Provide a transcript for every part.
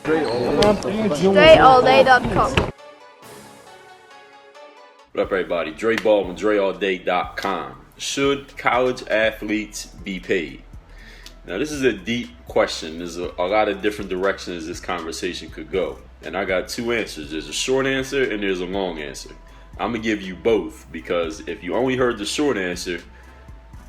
DreAllDay.com. What up, everybody? Dre Baldwin, DreAllDay.com. Should college athletes be paid? Now, this is a deep question. There's a lot of different directions this conversation could go. And I got two answers. There's a short answer and there's a long answer. I'm going to give you both because if you only heard the short answer,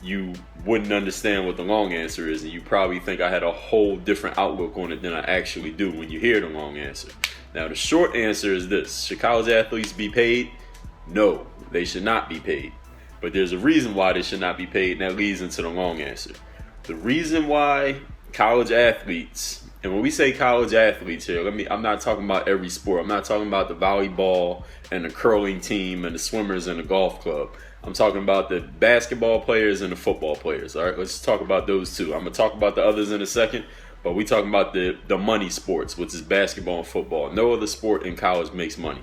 you wouldn't understand what the long answer is. And you probably think I had a whole different outlook on it than I actually do when you hear the long answer. Now, the short answer is this. Should college athletes be paid? No, they should not be paid. But there's a reason why they should not be paid, and that leads into the long answer. The reason why college athletes, and when we say college athletes here, I'm not talking about every sport. I'm not talking about the volleyball and the curling team and the swimmers and the golf club. I'm talking about the basketball players and the football players. All right, let's talk about those two. I'm going to talk about the others in a second, but we talking about the money sports, which is basketball and football. No other sport in college makes money.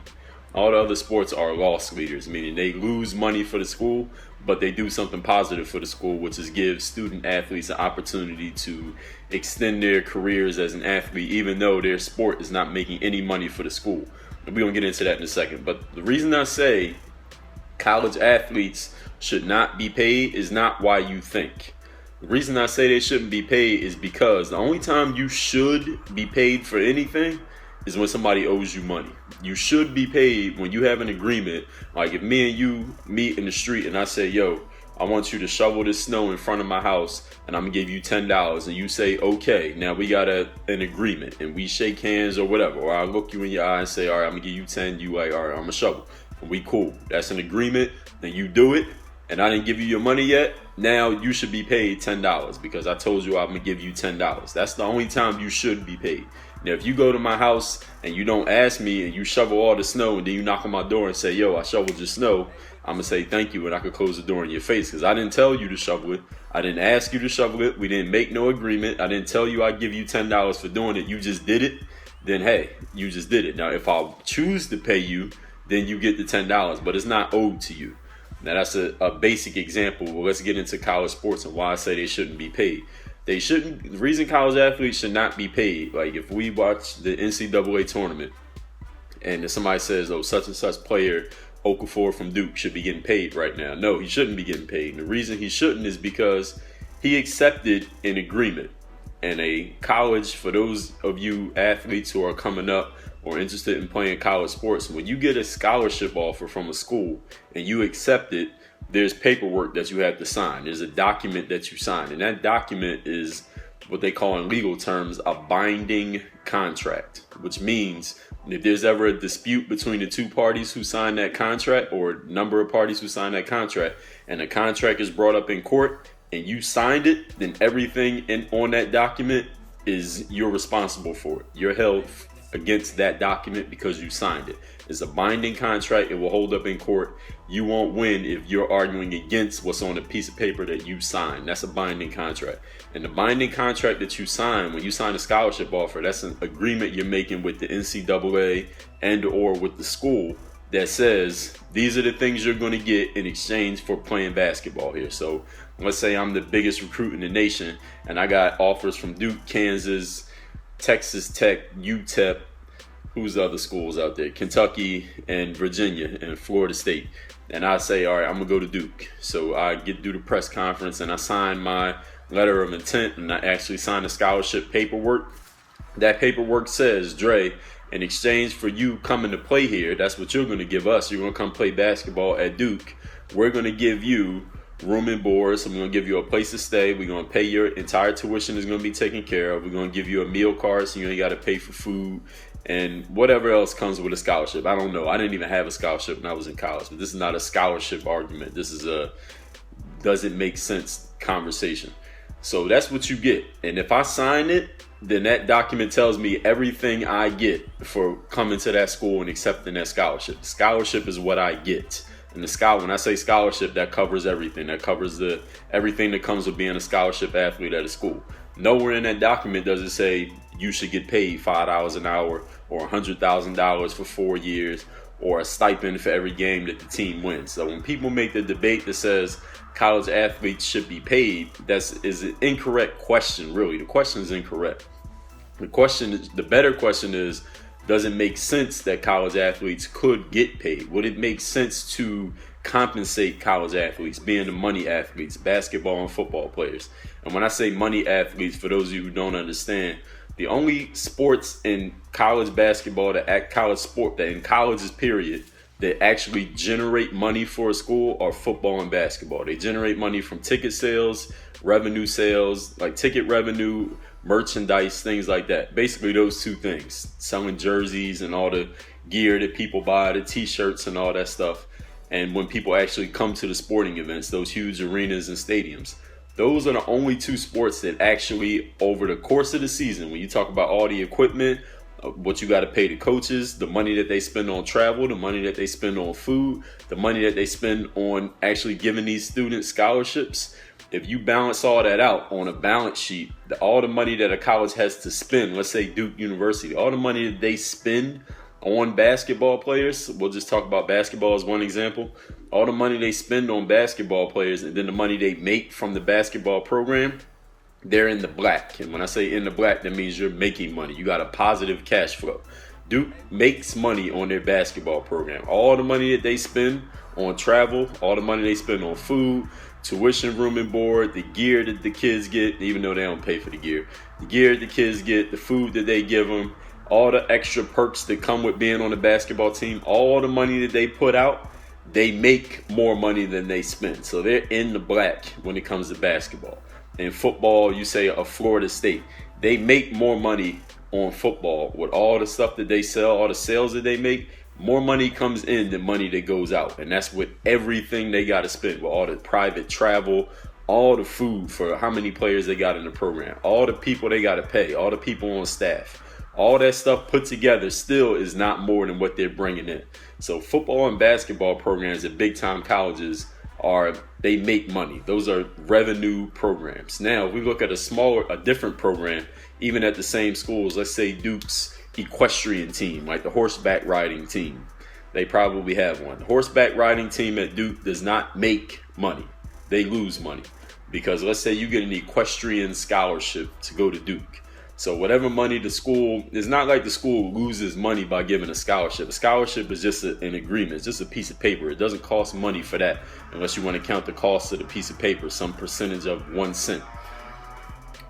All the other sports are loss leaders, meaning they lose money for the school, but they do something positive for the school, which is give student athletes an opportunity to extend their careers as an athlete, even though their sport is not making any money for the school. We're going to get into that in a second. But the reason I say college athletes should not be paid is not why you think. The reason I say they shouldn't be paid is because the only time you should be paid for anything is when somebody owes you money. You should be paid when you have an agreement. Like if me and you meet in the street and I say, yo, I want you to shovel this snow in front of my house and I'm gonna give you $10, and you say, okay, now we got an agreement and we shake hands or whatever, or I look you in your eye and say, all right, I'm gonna give you 10, you like, all right, I'm gonna shovel. And we cool. That's an agreement. Then you do it and I didn't give you your money yet. Now you should be paid $10 because I told you I'm gonna give you $10. That's the only time you should be paid. Now, if you go to my house and you don't ask me and you shovel all the snow and then you knock on my door and say, yo, I shoveled your snow, I'm going to say thank you and I could close the door in your face because I didn't tell you to shovel it. I didn't ask you to shovel it. We didn't make no agreement. I didn't tell you I'd give you $10 for doing it. You just did it. Then, hey, you just did it. Now, if I choose to pay you, then you get the $10, but it's not owed to you. Now, that's a basic example. Well, let's get into college sports and why I say they shouldn't be paid. They shouldn't. The reason college athletes should not be paid, like if we watch the NCAA tournament and if somebody says, oh, such and such player, Okafor from Duke, should be getting paid right now. No, he shouldn't be getting paid. And the reason he shouldn't is because he accepted an agreement. And a college, for those of you athletes who are coming up or interested in playing college sports, when you get a scholarship offer from a school and you accept it, there's paperwork that you have to sign. There's a document that you sign. And that document is what they call in legal terms a binding contract, which means if there's ever a dispute between the two parties who signed that contract or a number of parties who signed that contract and the contract is brought up in court and you signed it, then everything on that document is you're responsible for it. You're held against that document because you signed it. It's a binding contract. It will hold up in court. You won't win if you're arguing against what's on a piece of paper that you signed. That's a binding contract. And the binding contract that you sign, when you sign a scholarship offer, that's an agreement you're making with the NCAA and or with the school that says these are the things you're going to get in exchange for playing basketball here. So let's say I'm the biggest recruit in the nation and I got offers from Duke, Kansas, Texas Tech, UTEP, who's the other schools out there? Kentucky and Virginia and Florida State. And I say, all right, I'm going to go to Duke. So I get to do the press conference and I sign my letter of intent and I actually sign the scholarship paperwork. That paperwork says, Dre, in exchange for you coming to play here, that's what you're going to give us. You're going to come play basketball at Duke. We're going to give you room and board, so we're going to give you a place to stay. We're going to pay your entire tuition is going to be taken care of. We're going to give you a meal card so you ain't got to pay for food and whatever else comes with a scholarship. I don't know. I didn't even have a scholarship when I was in college, but this is not a scholarship argument. This is a doesn't make sense conversation. So that's what you get. And if I sign it, then that document tells me everything I get for coming to that school and accepting that scholarship. Scholarship is what I get. And when I say scholarship, that covers everything. That covers everything that comes with being a scholarship athlete at a school. Nowhere in that document does it say you should get paid $5 an hour or $100,000 for 4 years or a stipend for every game that the team wins. So when people make the debate that says college athletes should be paid, is an incorrect question, really. The question is incorrect. The better question is, does it make sense that college athletes could get paid? Would it make sense to compensate college athletes, being the money athletes, basketball and football players? And when I say money athletes, for those of you who don't understand, the only sports in college basketball that in colleges period that actually generate money for a school are football and basketball. They generate money from ticket sales, revenue sales, like ticket revenue, merchandise, things like that. Basically those two things, selling jerseys and all the gear that people buy, the t-shirts and all that stuff. And when people actually come to the sporting events, those huge arenas and stadiums, those are the only two sports that actually, over the course of the season, when you talk about all the equipment, what you got to pay the coaches, the money that they spend on travel, the money that they spend on food, the money that they spend on actually giving these students scholarships, if you balance all that out on a balance sheet, all the money that a college has to spend, let's say Duke University, all the money that they spend on basketball players, we'll just talk about basketball as one example, all the money they spend on basketball players and then the money they make from the basketball program, they're in the black. And when I say in the black, that means you're making money. You got a positive cash flow. Duke makes money on their basketball program. All the money that they spend on travel, all the money they spend on food, tuition, room and board, the gear that the kids get, even though they don't pay for the gear the kids get, the food that they give them, all the extra perks that come with being on the basketball team, all the money that they put out, they make more money than they spend. So they're in the black when it comes to basketball. In football, you say a Florida State, they make more money on football with all the stuff that they sell, all the sales that they make. More money comes in than money that goes out. And that's with everything they got to spend, with all the private travel, all the food for how many players they got in the program, all the people they got to pay, all the people on staff. All that stuff put together still is not more than what they're bringing in. So football and basketball programs at big time colleges they make money. Those are revenue programs. Now, if we look at a different program, even at the same schools, let's say Duke's equestrian team, like the horseback riding team, they probably have one. The horseback riding team at Duke does not make money. They lose money because let's say you get an equestrian scholarship to go to Duke. So whatever money the school, it's not like the school loses money by giving a scholarship. A scholarship is just an agreement. It's just a piece of paper. It doesn't cost money for that unless you want to count the cost of the piece of paper, some percentage of 1 cent.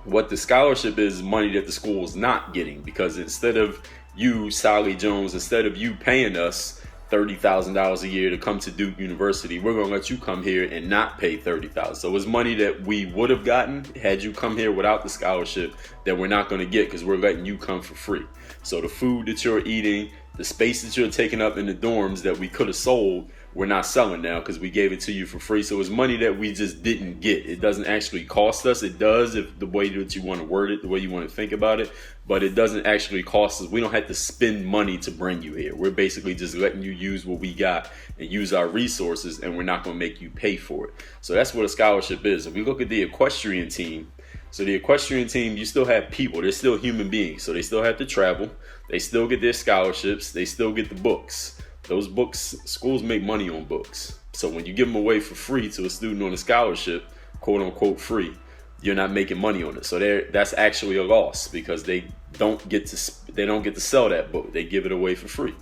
What the scholarship is money that the school is not getting, because instead of you, Sally Jones, instead of you paying us $30,000 a year to come to Duke University, we're going to let you come here and not pay $30,000. So it's money that we would have gotten had you come here without the scholarship that we're not going to get because we're letting you come for free. So the food that you're eating, the space that you're taking up in the dorms that we could have sold, we're not selling now because we gave it to you for free. So it's money that we just didn't get. It doesn't actually cost us. It does if the way that you want to word it, the way you want to think about it, but it doesn't actually cost us. We don't have to spend money to bring you here. We're basically just letting you use what we got and use our resources, and we're not going to make you pay for it. So that's what a scholarship is. If we look at the equestrian team, so the equestrian team, you still have people. They're still human beings. So they still have to travel. They still get their scholarships. They still get the books. Those books, schools make money on books. So when you give them away for free to a student on a scholarship, quote unquote free, you're not making money on it. So that's actually a loss because they don't get to sell that book. They give it away for free.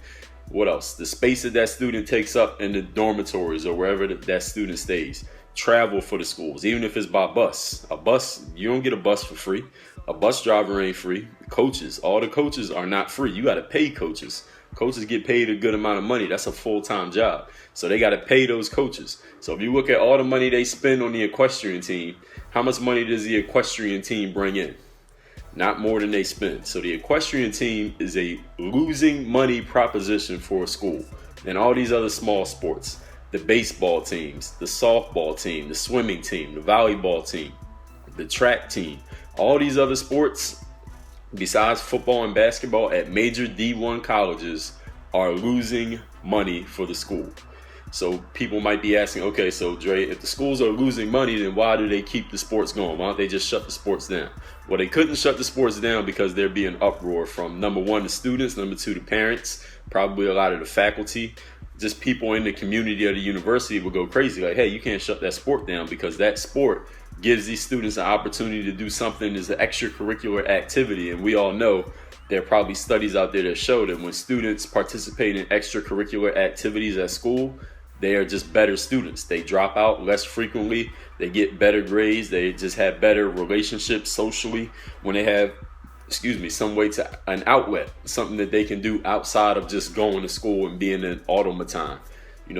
What else? The space that student takes up in the dormitories or wherever that student stays. Travel for the schools, even if it's by bus. A bus, you don't get a bus for free. A bus driver ain't free. Coaches, all the coaches are not free. You got to pay coaches. Coaches get paid a good amount of money. That's a full-time job. So they got to pay those coaches. So if you look at all the money they spend on the equestrian team, how much money does the equestrian team bring in? Not more than they spend. So the equestrian team is a losing money proposition for a school. And all these other small sports, the baseball teams, the softball team, the swimming team, the volleyball team, the track team, all these other sports, besides football and basketball at major D1 colleges, are losing money for the school. So people might be asking, okay, so Dre, if the schools are losing money, then why do they keep the sports going? Why don't they just shut the sports down? Well, they couldn't shut the sports down because there'd be an uproar from, number one, the students, number two, the parents, probably a lot of the faculty. Just people in the community of the university would go crazy. Like, hey, you can't shut that sport down because that sport gives these students an opportunity to do something as an extracurricular activity. And we all know there are probably studies out there that show that when students participate in extracurricular activities at school, they are just better students. They drop out less frequently. They get better grades. They just have better relationships socially when they have, some way to an outlet, something that they can do outside of just going to school and being an automaton.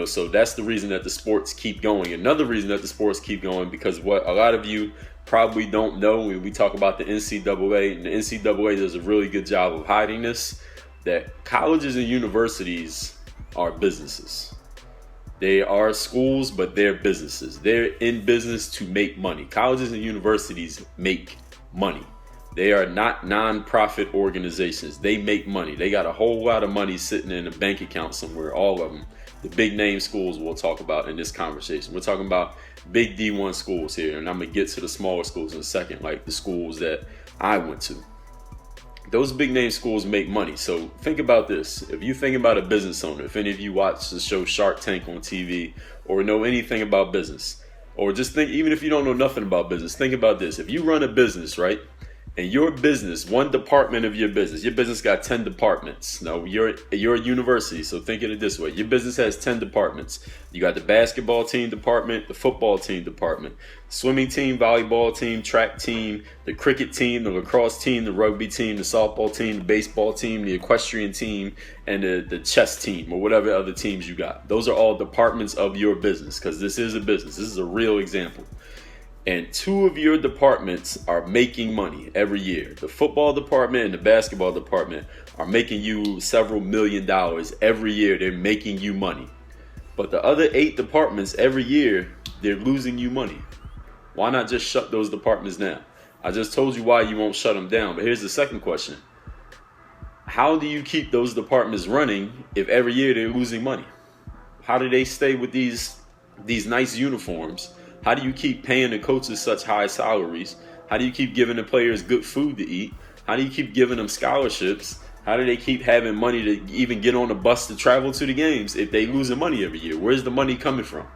So that's the reason that the sports keep going. Another reason that the sports keep going, because what a lot of you probably don't know when we talk about the NCAA, and the NCAA does a really good job of hiding this, that colleges and universities are businesses. They are schools, but they're businesses. They're in business to make money. Colleges and universities make money. They are not non-profit organizations. They make money. They got a whole lot of money sitting in a bank account somewhere, all of them. The big name schools we'll talk about in this conversation. We're talking about big D1 schools here, and I'm going to get to the smaller schools in a second, like the schools that I went to. Those big name schools make money. So think about this. If you think about a business owner, if any of you watch the show Shark Tank on TV or know anything about business, or just think, even if you don't know nothing about business, think about this. If you run a business, right? And your business, one department of your business got 10 departments. Now, you're a university, so think of it this way. Your business has 10 departments. You got the basketball team department, the football team department, swimming team, volleyball team, track team, the cricket team, the lacrosse team, the rugby team, the softball team, the baseball team, the equestrian team, and the chess team, or whatever other teams you got. Those are all departments of your business, because this is a business. This is a real example. And 2 of your departments are making money every year. The football department and the basketball department are making you several $1 million every year. They're making you money. But the other 8 departments every year, they're losing you money. Why not just shut those departments down? I just told you why you won't shut them down. But here's the second question. How do you keep those departments running if every year they're losing money? How do they stay with these nice uniforms? How do you keep paying the coaches such high salaries? How do you keep giving the players good food to eat? How do you keep giving them scholarships? How do they keep having money to even get on a bus to travel to the games if they losing money every year? Where's the money coming from?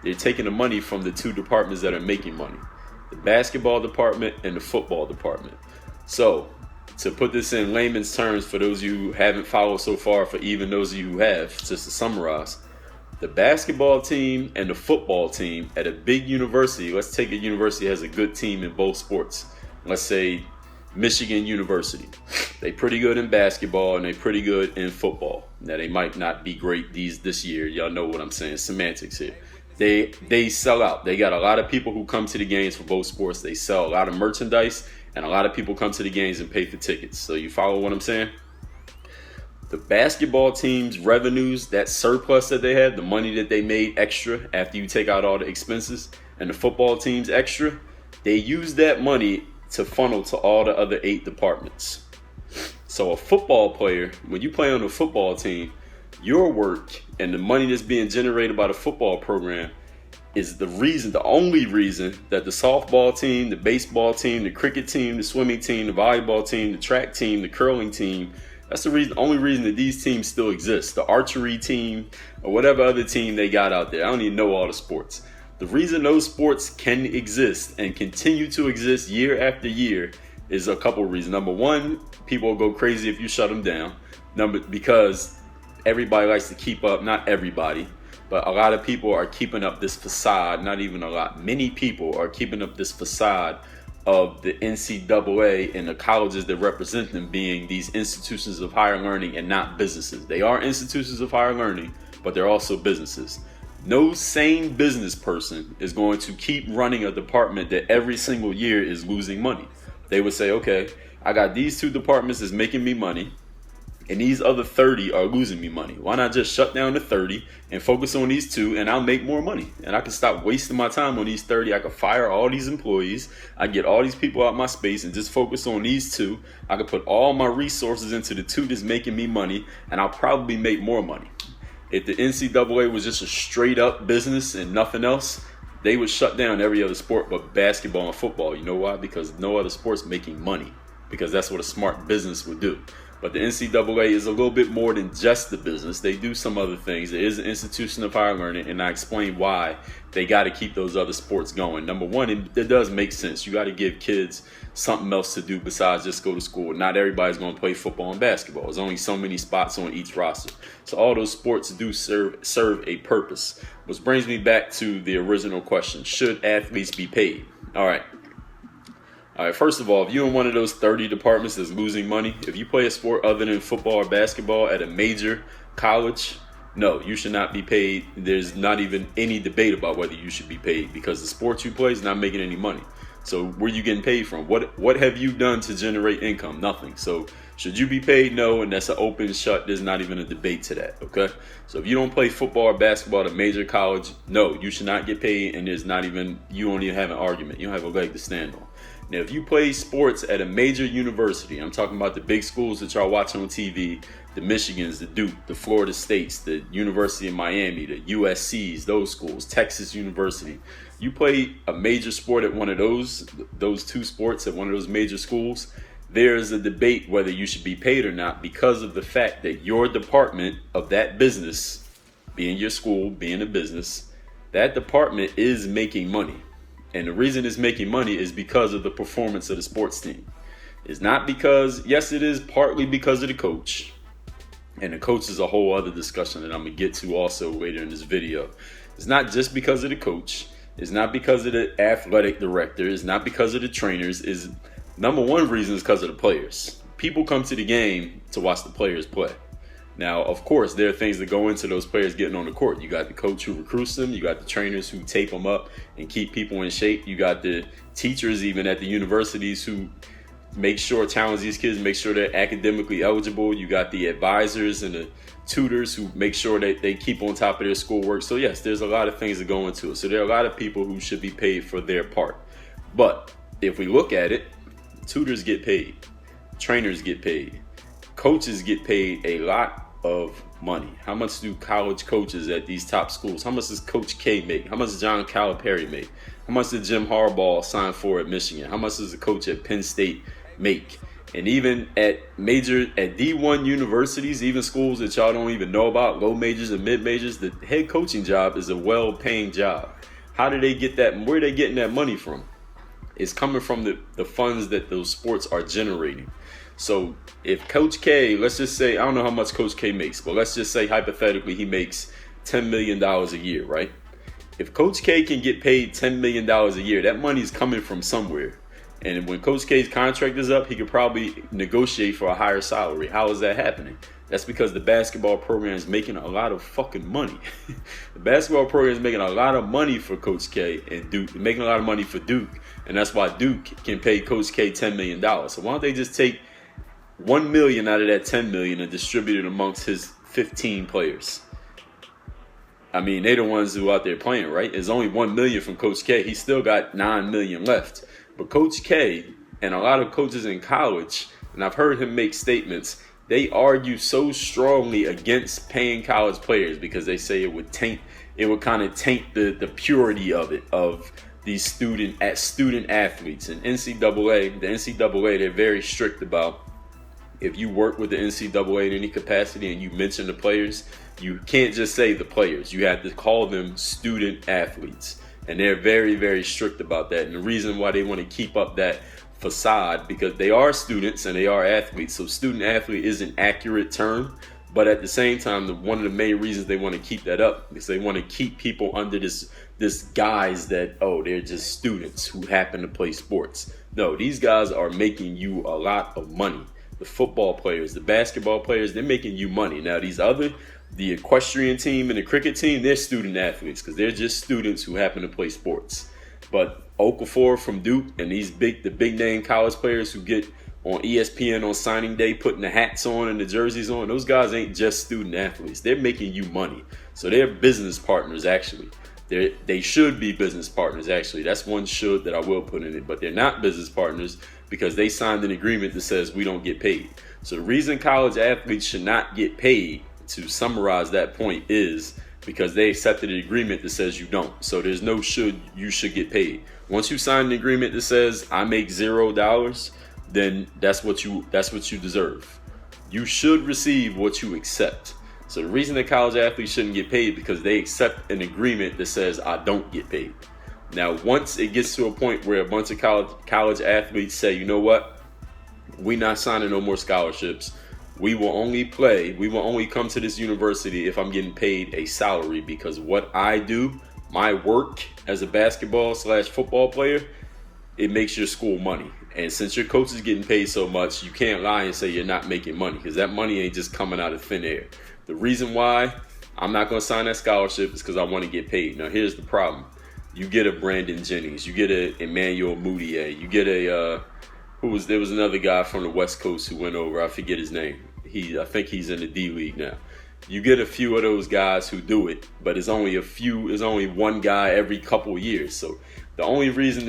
They're taking the money from the 2 departments that are making money, the basketball department and the football department. So to put this in layman's terms for those of you who haven't followed so far, for even those of you who have, just to summarize, the basketball team and the football team at a big university, let's take a university that has a good team in both sports. Let's say Michigan University. They pretty good in basketball and they pretty good in football. Now they might not be great this year. Y'all know what I'm saying. Semantics here. They sell out. They got a lot of people who come to the games for both sports. They sell a lot of merchandise and a lot of people come to the games and pay for tickets. So you follow what I'm saying? The basketball team's revenues, that surplus that they had, the money that they made extra after you take out all the expenses, and the football team's extra, they use that money to funnel to all the other 8 departments. So a football player, when you play on a football team, your work and the money that's being generated by the football program is the only reason that the softball team, the baseball team, the cricket team, the swimming team, the volleyball team, the track team, the curling team, that's the only reason that these teams still exist. The archery team or whatever other team they got out there. I don't even know all the sports. The reason those sports can exist and continue to exist year after year is a couple of reasons. Number one, people will go crazy if you shut them down. Because everybody likes to keep up, not everybody, but a lot of people are keeping up this facade. Not even a lot. Many people are keeping up this facade of the NCAA and the colleges that represent them being these institutions of higher learning and not businesses. They are institutions of higher learning, but they're also businesses. No sane business person is going to keep running a department that every single year is losing money. They would say, okay, I got these 2 departments that's making me money, and these other 30 are losing me money. Why not just shut down the 30 and focus on these 2 and I'll make more money? And I can stop wasting my time on these 30. I can fire all these employees. I get all these people out my space and just focus on these 2. I can put all my resources into the 2 that's making me money and I'll probably make more money. If the NCAA was just a straight up business and nothing else, they would shut down every other sport but basketball and football. You know why? Because no other sport's making money. Because that's what a smart business would do. But the NCAA is a little bit more than just the business. They do some other things. There is an institution of higher learning, and I explain why they got to keep those other sports going. Number one, it does make sense. You got to give kids something else to do besides just go to school. Not everybody's going to play football and basketball. There's only so many spots on each roster. So all those sports do serve a purpose. Which brings me back to the original question. Should athletes be paid? All right, first of all, if you're in one of those 30 departments that's losing money, if you play a sport other than football or basketball at a major college, no, you should not be paid. There's not even any debate about whether you should be paid because the sport you play is not making any money. So where are you getting paid from? What have you done to generate income? Nothing. So should you be paid? No, and that's an open shut. There's not even a debate to that, okay? So if you don't play football or basketball at a major college, no, you should not get paid, and you don't even have an argument. You don't have a leg to stand on. Now, if you play sports at a major university, I'm talking about the big schools that y'all watch on TV, the Michigans, the Duke, the Florida States, the University of Miami, the USCs, those schools, Texas University. You play a major sport at one of those two sports at one of those major schools, there's a debate whether you should be paid or not because of the fact that your department of that business, being your school, being a business, that department is making money. And the reason it's making money is because of the performance of the sports team. It's not because, yes, it is partly because of the coach. And the coach is a whole other discussion that I'm going to get to also later in this video. It's not just because of the coach. It's not because of the athletic director. It's not because of the trainers. Is number one reason is because of the players. People come to the game to watch the players play. Now, of course, there are things that go into those players getting on the court. You got the coach who recruits them. You got the trainers who tape them up and keep people in shape. You got the teachers even at the universities who make sure, challenge these kids, make sure they're academically eligible. You got the advisors and the tutors who make sure that they keep on top of their schoolwork. So yes, there's a lot of things that go into it. So there are a lot of people who should be paid for their part. But if we look at it, tutors get paid, trainers get paid, coaches get paid a lot of money. How much do college coaches at these top schools, how much does Coach K make? How much does John Calipari make? How much did Jim Harbaugh sign for at Michigan? How much does the coach at Penn State make? And even at D1 universities, even schools that y'all don't even know about, low majors and mid majors, the head coaching job is a well-paying job. How do they get that? Where are they getting that money from? It's coming from the funds that those sports are generating. So if Coach K, let's just say, I don't know how much Coach K makes, but let's just say hypothetically he makes $10 million a year, right? If Coach K can get paid $10 million a year, that money is coming from somewhere. And when Coach K's contract is up, he could probably negotiate for a higher salary. How is that happening? That's because the basketball program is making a lot of fucking money. The basketball program is making a lot of money for Coach K and Duke, making a lot of money for Duke. And that's why Duke can pay Coach K $10 million. So why don't they just take $1 million out of that $10 million and distribute it amongst his 15 players? I mean, they're the ones who are out there playing, right? There's only $1 million from Coach K. He's still got $9 million left. But Coach K and a lot of coaches in college, and I've heard him make statements, they argue so strongly against paying college players because they say it would kind of taint the purity of it, of these student athletes. And the NCAA, they're very strict about, if you work with the NCAA in any capacity and you mention the players, you can't just say the players. You have to call them student athletes. And they're very, very strict about that. And the reason why they want to keep up that facade, because they are students and they are athletes. So student athlete is an accurate term. But at the same time, one of the main reasons they want to keep that up is they want to keep people under this guise that, oh, they're just students who happen to play sports. No, these guys are making you a lot of money. The football players, the basketball players, they're making you money. Now, the equestrian team and the cricket team, they're student athletes because they're just students who happen to play sports. But Okafor from Duke and the big name college players who get on ESPN on signing day, putting the hats on and the jerseys on, those guys ain't just student athletes. They're making you money. So they're business partners, actually. They should be business partners, actually. That's one should that I will put in it. But they're not business partners because they signed an agreement that says we don't get paid. So the reason college athletes should not get paid, to summarize that point, is because they accepted an agreement that says you don't. So there's no you should get paid. Once you sign an agreement that says I make $0, then that's what you deserve. You should receive what you accept. So the reason that college athletes shouldn't get paid because they accept an agreement that says I don't get paid. Now, once it gets to a point where a bunch of college athletes say, you know what, we're not signing no more scholarships. We will only come to this university if I'm getting paid a salary, because what I do, my work as a basketball/football player, it makes your school money. And since your coach is getting paid so much, you can't lie and say you're not making money, because that money ain't just coming out of thin air. The reason why I'm not going to sign that scholarship is because I want to get paid. Now, here's the problem. You get a Brandon Jennings, you get a Emmanuel Mudiay, you get a there was another guy from the West Coast who went over. I forget his name. I think he's in the D League now. You get a few of those guys who do it, but it's only one guy every couple of years. So the reason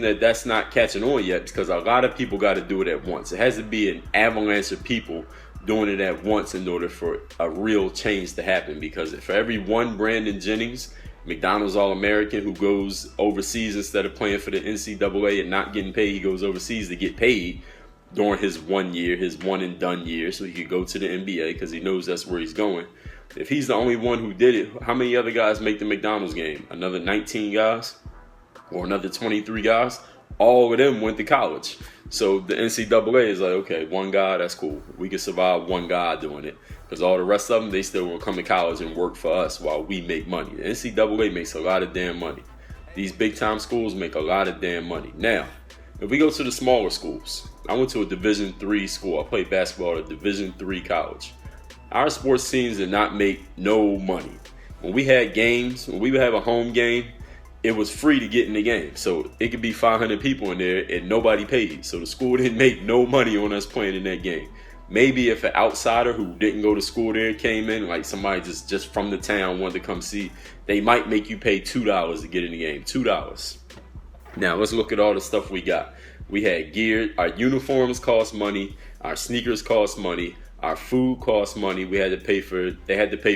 that that's not catching on yet is because a lot of people got to do it at once. It has to be an avalanche of people doing it at once in order for a real change to happen. Because for every one Brandon Jennings, McDonald's All-American, who goes overseas instead of playing for the NCAA and not getting paid, he goes overseas to get paid during his 1 year, his one and done year, so he could go to the NBA because he knows that's where he's going. If he's the only one who did it, how many other guys make the McDonald's game? Another 19 guys or another 23 guys? All of them went to college. So the NCAA is like, okay, one guy, that's cool. We can survive one guy doing it. Because all the rest of them, they still will come to college and work for us while we make money. The NCAA makes a lot of damn money. These big-time schools make a lot of damn money. Now, if we go to the smaller schools, I went to a Division III school. I played basketball at a Division III college. Our sports teams did not make no money. When we had games, when we would have a home game, it was free to get in the game. So it could be 500 people in there and nobody paid. So the school didn't make no money on us playing in that game. Maybe if an outsider who didn't go to school there came in, like somebody just from the town wanted to come see, they might make you pay $2 to get in the game. $2. Now let's look at all the stuff we got. We had gear. Our uniforms cost money. Our sneakers cost money. Our food cost money. They had to pay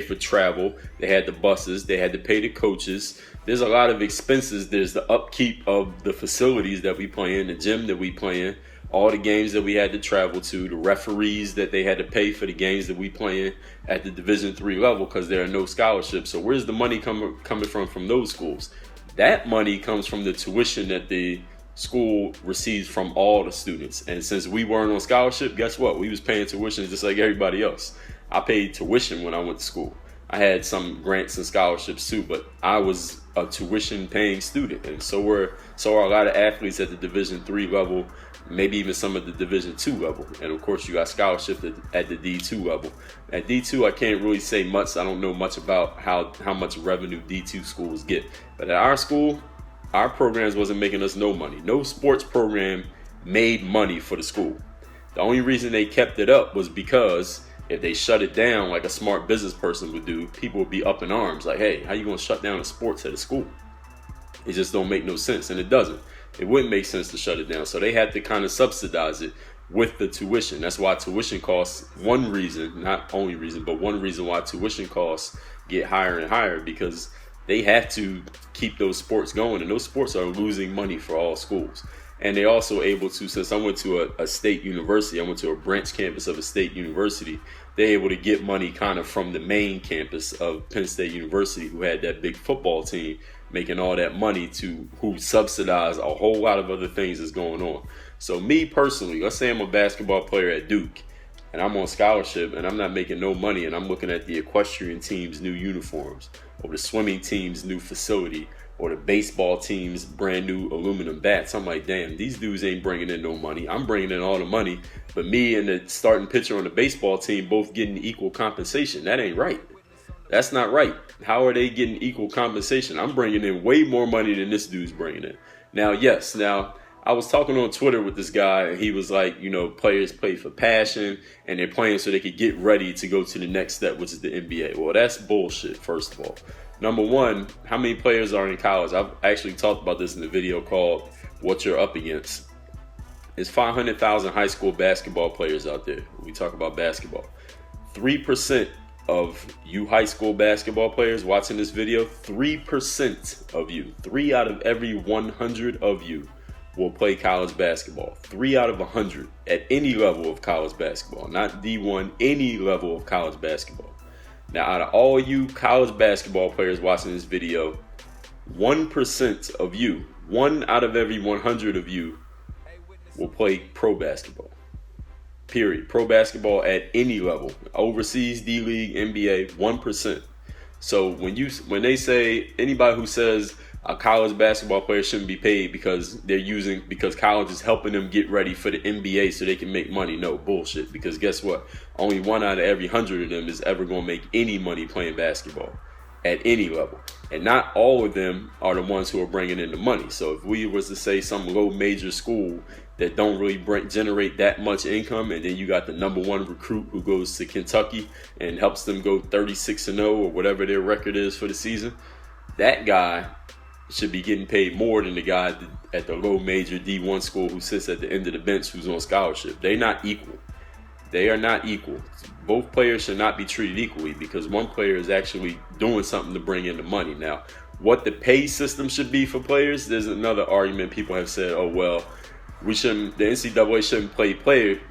for travel. They had the buses. They had to pay the coaches. There's a lot of expenses. There's the upkeep of the facilities that we play in, the gym that we play in, all the games that we had to travel to, the referees that they had to pay for the games that we play in at the Division III level because there are no scholarships. So where's the money coming from those schools? That money comes from the tuition that the school receives from all the students. And since we weren't on scholarship, guess what? We was paying tuition just like everybody else. I paid tuition when I went to school. I had some grants and scholarships too, but I was a tuition paying student. And so are a lot of athletes at the Division III level, maybe even some at the Division II level. And of course you got scholarship at the D2 level. At D2, I can't really say much. I don't know much about how much revenue D2 schools get. But at our school, our programs wasn't making us no money. No sports program made money for the school. The only reason they kept it up was because if they shut it down like a smart business person would do, people would be up in arms like, hey, how you going to shut down the sports at a school? It just don't make no sense, and it doesn't. It wouldn't make sense to shut it down. So they had to kind of subsidize it with the tuition. That's why tuition costs, one reason, not only reason, but one reason why tuition costs get higher and higher, because they have to keep those sports going, and those sports are losing money for all schools. And they're also able to, since I went to a state university, I went to a branch campus of a state university, they're able to get money kind of from the main campus of Penn State University, who had that big football team, making all that money who subsidize a whole lot of other things that's going on. So me personally, let's say I'm a basketball player at Duke, and I'm on scholarship, and I'm not making no money, and I'm looking at the equestrian team's new uniforms, or the swimming team's new facility, or the baseball team's brand new aluminum bats. I'm like, damn, these dudes ain't bringing in no money. I'm bringing in all the money, but me and the starting pitcher on the baseball team both getting equal compensation. That ain't right. That's not right. How are they getting equal compensation? I'm bringing in way more money than this dude's bringing in. Now, I was talking on Twitter with this guy, and he was like, players play for passion, and they're playing so they could get ready to go to the next step, which is the NBA. Well, that's bullshit, first of all. Number one, how many players are in college? I've actually talked about this in a video called What You're Up Against. There's 500,000 high school basketball players out there. We talk about basketball. 3% of you high school basketball players watching this video, 3% of you, 3 out of every 100 of you will play college basketball. 3 out of 100 at any level of college basketball, not D1, any level of college basketball. Now, out of all you college basketball players watching this video, 1% of you, 1 out of every 100 of you will play pro basketball. Period. Pro basketball at any level. Overseas, D-League, NBA, 1%. So when they say, anybody who says a college basketball player shouldn't be paid because college is helping them get ready for the NBA so they can make money. No, bullshit. Because guess what? Only 1 out of every 100 of them is ever going to make any money playing basketball at any level. And not all of them are the ones who are bringing in the money. So if we was to say some low major school that don't really generate that much income, and then you got the number 1 recruit who goes to Kentucky and helps them go 36-0 or whatever their record is for the season, that guy should be getting paid more than the guy at the low major D1 school who sits at the end of the bench who's on scholarship. They're not equal. They are not equal. Both players should not be treated equally because one player is actually doing something to bring in the money. Now, what the pay system should be for players, there's another argument. People have said, oh, well, the NCAA shouldn't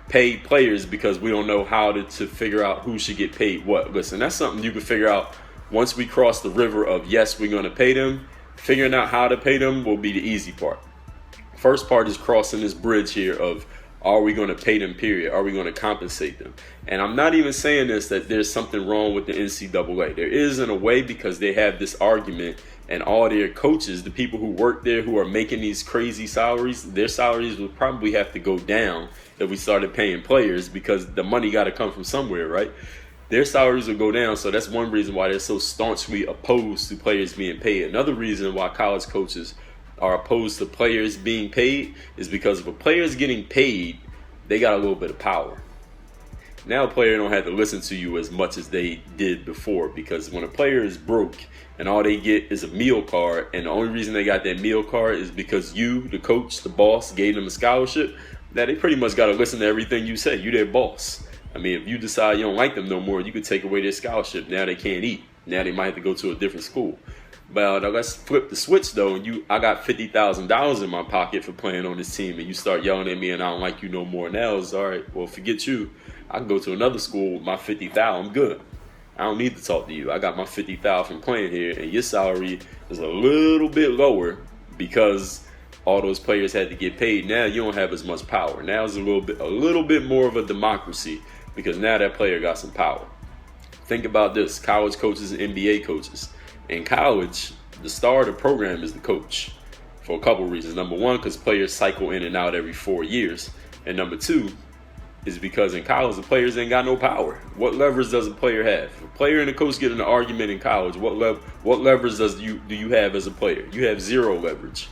pay players because we don't know how to figure out who should get paid what. Listen, that's something you can figure out once we cross the river of, yes, we're going to pay them. Figuring out how to pay them will be the easy part. First part is crossing this bridge here of, are we going to pay them, period? Are we going to compensate them? And I'm not even saying this, that there's something wrong with the NCAA. There is in a way because they have this argument and all their coaches, the people who work there who are making these crazy salaries, their salaries would probably have to go down if we started paying players because the money got to come from somewhere, right? Their salaries will go down, so that's one reason why they're so staunchly opposed to players being paid. Another reason why college coaches are opposed to players being paid is because if a player is getting paid, they got a little bit of power. Now a player don't have to listen to you as much as they did before, because when a player is broke and all they get is a meal card, and the only reason they got that meal card is because you, the coach, the boss, gave them a scholarship, that they pretty much got to listen to everything you say. You their boss. I mean, if you decide you don't like them no more, you could take away their scholarship. Now they can't eat. Now they might have to go to a different school. But let's flip the switch though. And I got $50,000 in my pocket for playing on this team, and you start yelling at me, and I don't like you no more. Now it's all right. Well, forget you. I can go to another school with my $50,000. I'm good. I don't need to talk to you. I got my $50,000 from playing here, and your salary is a little bit lower because all those players had to get paid. Now you don't have as much power. Now it's a little bit more of a democracy because now that player got some power. Think about this: college coaches and NBA coaches. In college, the star of the program is the coach for a couple reasons. Number one, because players cycle in and out every 4 years. And number two is because in college, the players ain't got no power. What leverage does a player have? If a player and a coach get in an argument in college, what leverage do you have as a player? You have zero leverage.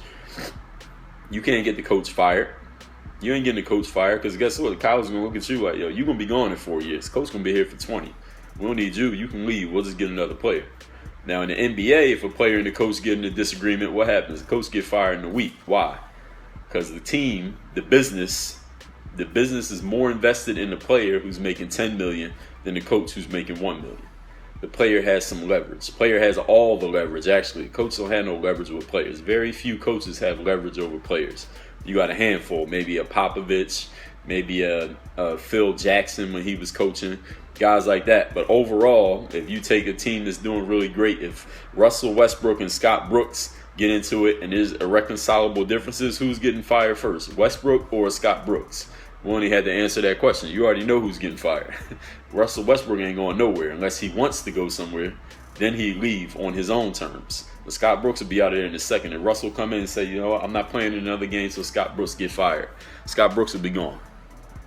You can't get the coach fired. You ain't getting the coach fired because guess what? The college is going to look at you like, yo, you're going to be gone in 4 years. Coach going to be here for 20. We don't need you. You can leave. We'll just get another player. Now, in the NBA, if a player and the coach get in a disagreement, what happens? The coach get fired in a week. Why? Because the team, the business is more invested in the player who's making $10 million than the coach who's making $1 million. The player has some leverage. The player has all the leverage, actually. Coach don't have no leverage with players. Very few coaches have leverage over players. You got a handful, maybe a Popovich, maybe a Phil Jackson when he was coaching, guys like that. But overall, if you take a team that's doing really great, if Russell Westbrook and Scott Brooks get into it and there's irreconcilable differences, who's getting fired first, Westbrook or Scott Brooks? We only had to answer that question. You already know who's getting fired. Russell Westbrook ain't going nowhere unless he wants to go somewhere. Then he leave on his own terms. But Scott Brooks will be out of there in a second, and Russell come in and say, you know what, I'm not playing in another game, so Scott Brooks get fired. Scott Brooks will be gone.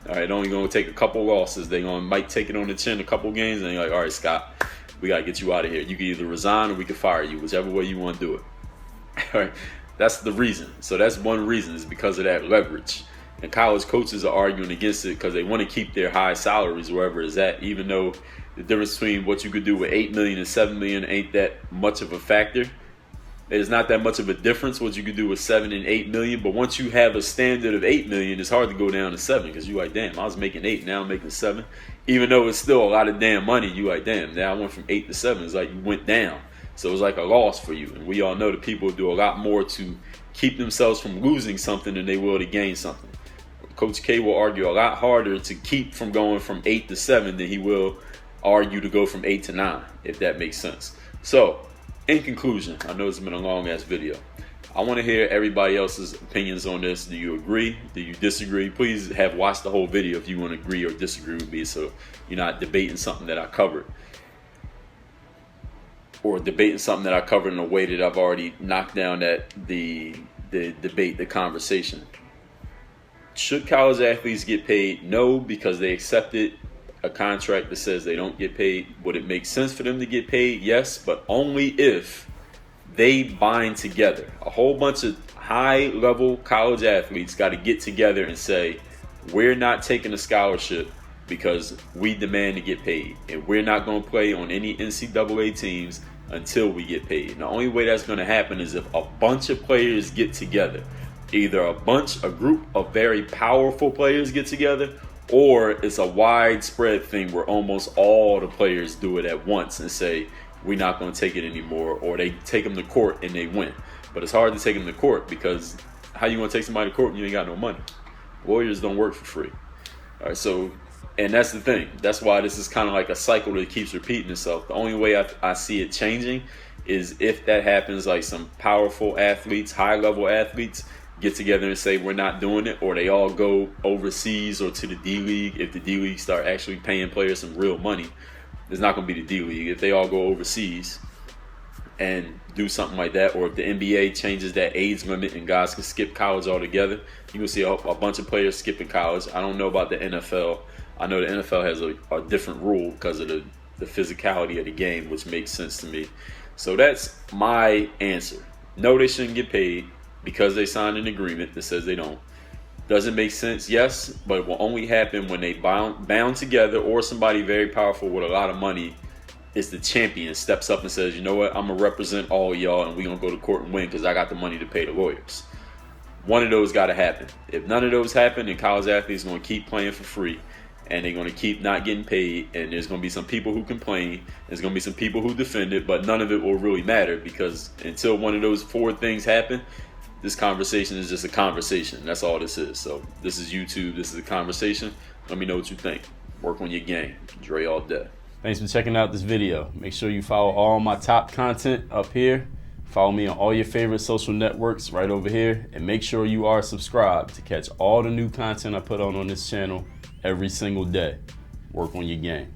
All right, only going to take a couple losses. They might take it on the chin a couple games, and they're like, all right, Scott, we got to get you out of here. You can either resign or we can fire you, whichever way you want to do it. All right, that's the reason. So that's one reason, is because of that leverage. And college coaches are arguing against it because they want to keep their high salaries wherever it's at, even though the difference between what you could do with $8 million and $7 million ain't that much of a factor. There's not that much of a difference what you could do with $7 and $8 million. But once you have a standard of $8 million, it's hard to go down to 7 because you're like, damn, I was making 8, now I'm making 7. Even though it's still a lot of damn money, you're like, damn, now I went from 8 to 7. It's like you went down. So it's like a loss for you. And we all know that people do a lot more to keep themselves from losing something than they will to gain something. Coach K will argue a lot harder to keep from going from 8 to 7 than he will argue to go from 8 to 9, if that makes sense. So, in conclusion, I know it's been a long ass video. I want to hear everybody else's opinions on this. Do you agree? Do you disagree? Please have watched the whole video if you want to agree or disagree with me, so you're not debating something that I covered, or debating something that I covered in a way that I've already knocked down the debate, the conversation. Should college athletes get paid? No, because they accepted a contract that says they don't get paid. Would it make sense for them to get paid? Yes, but only if they bind together. A whole bunch of high-level college athletes got to get together and say, we're not taking a scholarship because we demand to get paid, and we're not going to play on any NCAA teams until we get paid. And the only way that's going to happen is if a bunch of players get together. Either a group of very powerful players get together, or it's a widespread thing where almost all the players do it at once and say, we're not going to take it anymore, or they take them to court and they win. But it's hard to take them to court, because how you going to take somebody to court when you ain't got no money? Lawyers don't work for free. All right, so, and that's the thing. That's why this is kind of like a cycle that keeps repeating itself. The only way I see it changing is if that happens, like some powerful athletes, high-level athletes, get together and say we're not doing it, or they all go overseas or to the D-League. If the D-League start actually paying players some real money, it's not going to be the D-League. If they all go overseas and do something like that, or if the NBA changes that age limit and guys can skip college altogether, you will see a bunch of players skipping college. I don't know about the NFL. I know the NFL has a different rule because of the physicality of the game, which makes sense to me. So that's my answer. No, they shouldn't get paid, because they signed an agreement that says they don't. Does it make sense? Yes, but it will only happen when they bound together, or somebody very powerful with a lot of money is the champion, steps up and says, you know what, I'm going to represent all y'all, and we're going to go to court and win because I got the money to pay the lawyers. One of those got to happen. If none of those happen, then college athletes are going to keep playing for free, and they're going to keep not getting paid, and there's going to be some people who complain, there's going to be some people who defend it, but none of it will really matter, because until one of those four things happen, this conversation is just a conversation. That's all this is. So this is YouTube. This is a conversation. Let me know what you think. Work on your game. Dre all day. Thanks for checking out this video. Make sure you follow all my top content up here. Follow me on all your favorite social networks right over here. And make sure you are subscribed to catch all the new content I put on this channel every single day. Work on your game.